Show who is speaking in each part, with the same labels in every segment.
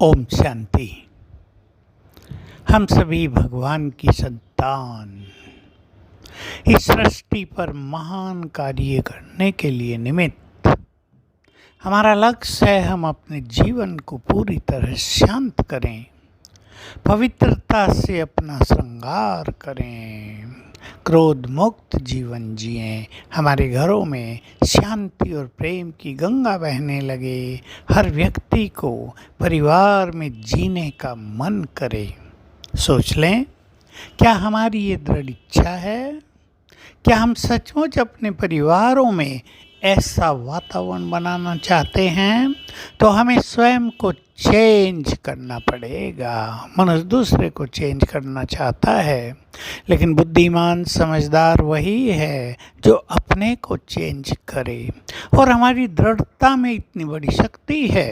Speaker 1: ओम शांति। हम सभी भगवान की संतान इस सृष्टि पर महान कार्य करने के लिए निमित्त। हमारा लक्ष्य है हम अपने जीवन को पूरी तरह शांत करें, पवित्रता से अपना श्रृंगार करें, क्रोध मुक्त जीवन जिएं, हमारे घरों में शांति और प्रेम की गंगा बहने लगे, हर व्यक्ति को परिवार में जीने का मन करे। सोच लें, क्या हमारी ये दृढ़ इच्छा है? क्या हम सचमुच अपने परिवारों में ऐसा वातावरण बनाना चाहते हैं? तो हमें स्वयं को चेंज करना पड़ेगा। मनुष्य दूसरे को चेंज करना चाहता है, लेकिन बुद्धिमान समझदार वही है जो अपने को चेंज करे। और हमारी दृढ़ता में इतनी बड़ी शक्ति है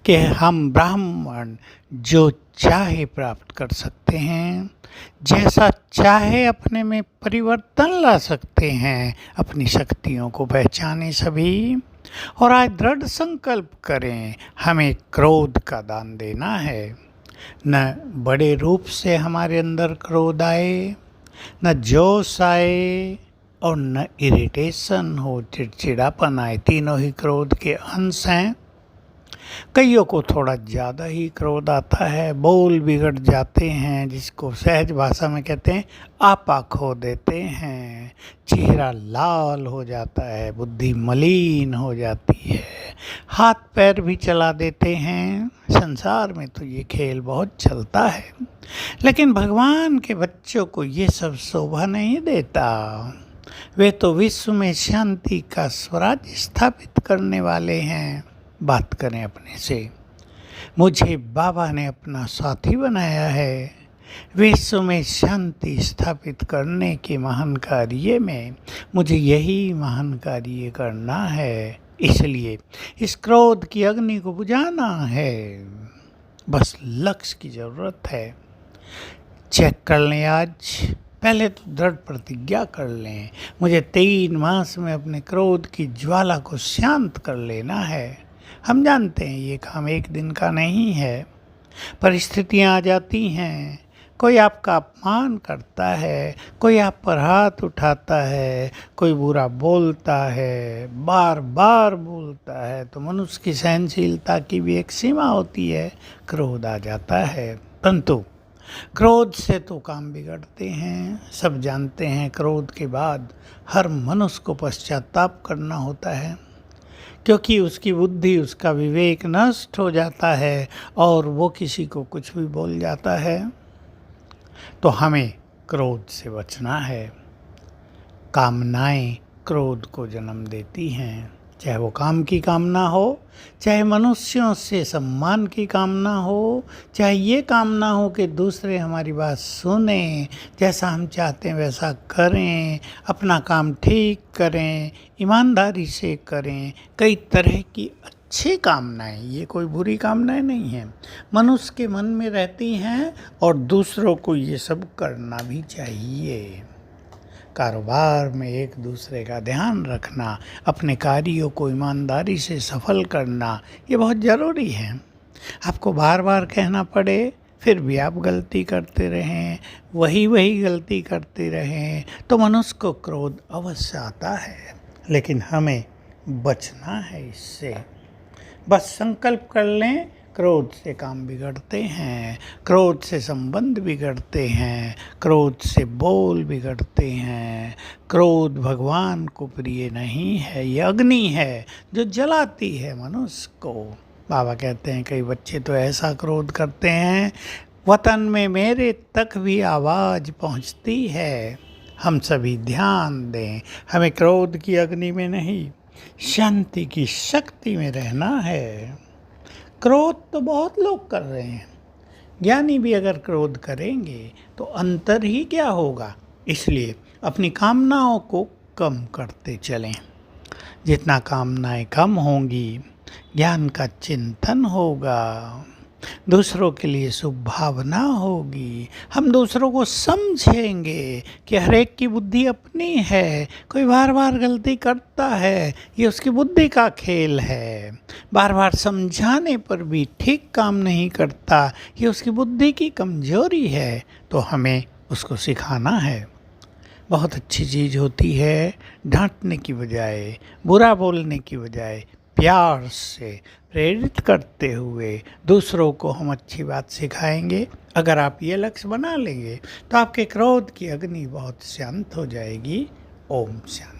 Speaker 1: कि हम ब्राह्मण जो चाहे प्राप्त कर सकते हैं, जैसा चाहे अपने में परिवर्तन ला सकते हैं। अपनी शक्तियों को पहचाने सभी, और आज दृढ़ संकल्प करें, हमें क्रोध का दान देना है। न बड़े रूप से हमारे अंदर क्रोध आए, न जोश आए और न इरिटेशन हो, चिड़चिड़ापन आए। तीनों ही क्रोध के अंश हैं। कईयों को थोड़ा ज़्यादा ही क्रोध आता है, बोल बिगड़ जाते हैं, जिसको सहज भाषा में कहते हैं आपा खो देते हैं, चेहरा लाल हो जाता है, बुद्धि मलिन हो जाती है, हाथ पैर भी चला देते हैं। संसार में तो ये खेल बहुत चलता है, लेकिन भगवान के बच्चों को ये सब शोभा नहीं देता। वे तो विश्व में शांति का स्वराज स्थापित करने वाले हैं। बात करें अपने से, मुझे बाबा ने अपना साथी बनाया है विश्व में शांति स्थापित करने के महान कार्य में। मुझे यही महान कार्य करना है, इसलिए इस क्रोध की अग्नि को बुझाना है। बस लक्ष्य की ज़रूरत है। चेक कर लें आज, पहले तो दृढ़ प्रतिज्ञा कर लें, मुझे 3 मास में अपने क्रोध की ज्वाला को शांत कर लेना है। हम जानते हैं ये काम एक दिन का नहीं है। परिस्थितियाँ आ जाती हैं, कोई आपका अपमान करता है, कोई आप पर हाथ उठाता है, कोई बुरा बोलता है, बार बार बोलता है, तो मनुष्य की सहनशीलता की भी एक सीमा होती है। क्रोध आ जाता है, परंतु क्रोध से तो काम बिगड़ते हैं। सब जानते हैं क्रोध के बाद हर मनुष्य को पश्चाताप करना होता है, क्योंकि उसकी बुद्धि, उसका विवेक नष्ट हो जाता है और वो किसी को कुछ भी बोल जाता है। तो हमें क्रोध से बचना है। कामनाएं क्रोध को जन्म देती हैं, चाहे वो काम की कामना हो, चाहे मनुष्यों से सम्मान की कामना हो, चाहे ये कामना हो कि दूसरे हमारी बात सुने, जैसा हम चाहते हैं वैसा करें, अपना काम ठीक करें, ईमानदारी से करें। कई तरह की अच्छी कामनाएं, ये कोई बुरी कामनाएं नहीं हैं, मनुष्य के मन में रहती हैं और दूसरों को ये सब करना भी चाहिए। कारोबार में एक दूसरे का ध्यान रखना, अपने कार्यों को ईमानदारी से सफल करना, ये बहुत ज़रूरी है। आपको बार बार कहना पड़े फिर भी आप गलती करते रहें, वही गलती करते रहें, तो मनुष्य को क्रोध अवश्य आता है, लेकिन हमें बचना है इससे। बस संकल्प कर लें, क्रोध से काम बिगड़ते हैं, क्रोध से संबंध बिगड़ते हैं, क्रोध से बोल बिगड़ते हैं। क्रोध भगवान को प्रिय नहीं है, ये अग्नि है जो जलाती है मनुष्य को। बाबा कहते हैं कई बच्चे तो ऐसा क्रोध करते हैं, वतन में मेरे तक भी आवाज़ पहुंचती है। हम सभी ध्यान दें, हमें क्रोध की अग्नि में नहीं, शांति की शक्ति में रहना है। क्रोध तो बहुत लोग कर रहे हैं, ज्ञानी भी अगर क्रोध करेंगे तो अंतर ही क्या होगा। इसलिए अपनी कामनाओं को कम करते चलें। जितना कामनाएं कम होंगी, ज्ञान का चिंतन होगा, दूसरों के लिए शुभ भावना होगी। हम दूसरों को समझेंगे कि हर एक की बुद्धि अपनी है, कोई बार बार गलती करता है, ये उसकी बुद्धि का खेल है। बार बार समझाने पर भी ठीक काम नहीं करता, ये उसकी बुद्धि की कमजोरी है, तो हमें उसको सिखाना है। बहुत अच्छी चीज़ होती है डांटने की बजाय, बुरा बोलने की बजाय प्यार से प्रेरित करते हुए दूसरों को हम अच्छी बात सिखाएंगे। अगर आप ये लक्ष्य बना लेंगे तो आपके क्रोध की अग्नि बहुत शांत हो जाएगी। ओम शांति।